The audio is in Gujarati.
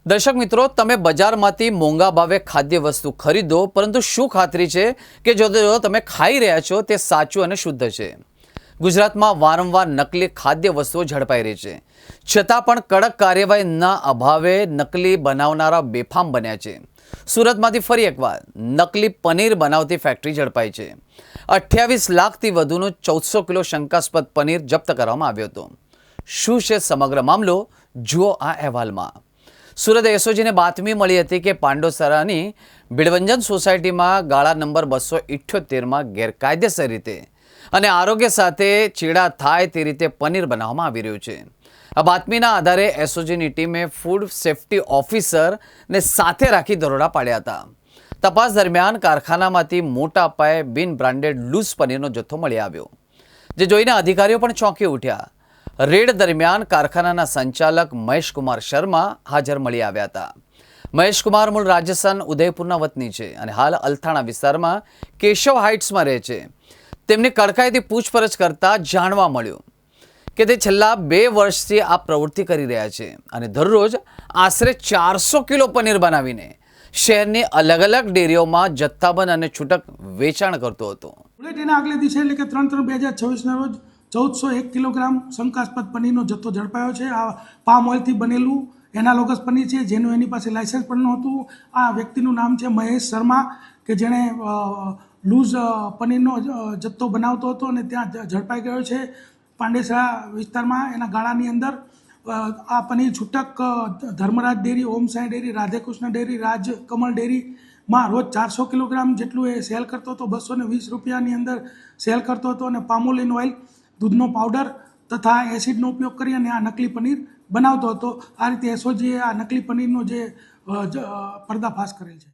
દર્શક મિત્રો, તમે બજારમાંથી મોંઘા ભાવે ખાદ્ય વસ્તુ ખરીદો, પરંતુ શું ખાતરી છે કે જો તમે ખાઈ રહ્યા છો તે સાચું અને શુદ્ધ છે? ગુજરાતમાં વારંવાર નકલી ખાદ્ય વસ્તુઓ ઝડપાઈ રહી છે, છતાં પણ કડક કાર્યવાહીના અભાવે નકલી બનાવનારા બેફામ બન્યા છે. સુરતમાંથી ફરી એકવાર નકલી પનીર બનાવતી ફેક્ટરી ઝડપાઈ છે. 28 લાખથી વધુનું 1400 કિલો શંકાસ્પદ પનીર જપ્ત કરવામાં આવ્યો હતો. શું છે સમગ્ર મામલો? જુઓ આ અહેવાલમાં. સુરત એસઓજીને બાતમી મળી હતી કે પાંડોસરાની ભીડવંજન સોસાયટીમાં ગાળા નંબર 278માં ગેરકાયદેસર રીતે અને આરોગ્ય સાથે ચેડા થાય તે રીતે પનીર બનાવવામાં આવી રહ્યું છે. આ બાતમીના આધારે એસઓજીની ટીમે ફૂડ સેફ્ટી ઓફિસરને સાથે રાખી દરોડા પાડ્યા હતા. તપાસ દરમિયાન કારખાનામાંથી મોટા પાયે બિન બ્રાન્ડેડ લૂઝ પનીરનો જથ્થો મળી આવ્યો, જે જોઈને અધિકારીઓ પણ ચોંકી ઉઠ્યા. રેડ દરમિયાન કારખાનાના સંચાલક મહેશકુમાર શર્મા હાજર મળી આવ્યા હતા. મહેશકુમાર મૂળ રાજસ્થાન ઉદયપુરના વતની છે અને હાલ અલથાણા વિસ્તારમાં કેશવ હાઇટ્સમાં રહે છે. તેમની કડકાઈથી પૂછપરછ કરતા જાણવા મળ્યું કે તે છેલ્લા 2 વર્ષથી આ પ્રવૃત્તિ કરી રહ્યા છે અને દરરોજ આશરે 400 કિલો પનીર બનાવીને શહેરની અલગ અલગ ડેરીઓમાં જથ્થાબંધ અને છૂટક વેચાણ કરતો હતો. બુલેટિનના આગલે દિવસે એટલે કે 3/3/2026ના રોજ 1401 કિલોગ્રામ શંકાસ્પદ પનીરનો જથ્થો ઝડપાયો છે. આ પામ ઓઇલથી બનેલું એનાલોગસ પનીર છે, જેનું એની પાસે લાયસન્સ પણ નહોતું. આ વ્યક્તિનું નામ છે મહેશ શર્મા, કે જેણે લૂઝ પનીરનો જથ્થો બનાવતો હતો અને ત્યાં ઝડપાઈ ગયો છે. પાંડેસરા વિસ્તારમાં એના ગાળાની અંદર આ પનીર છૂટક ધર્મરાજ ડેરી, ઓમ સાંઈ ડેરી, રાધેકૃષ્ણ ડેરી, રાજ કમલ ડેરીમાં રોજ 400 કિલોગ્રામ જેટલું એ સેલ કરતો હતો. 220 રૂપિયાની અંદર સેલ કરતો હતો અને પામોલિન ઓઇલ, દૂધનો પાવડર તથા એસિડનો ઉપયોગ કરી અને આ નકલી પનીર બનાવતો હતો. આ રીતે એસઓજીએ આ નકલી પનીરનો જે પર્દાફાશ કરેલ છે.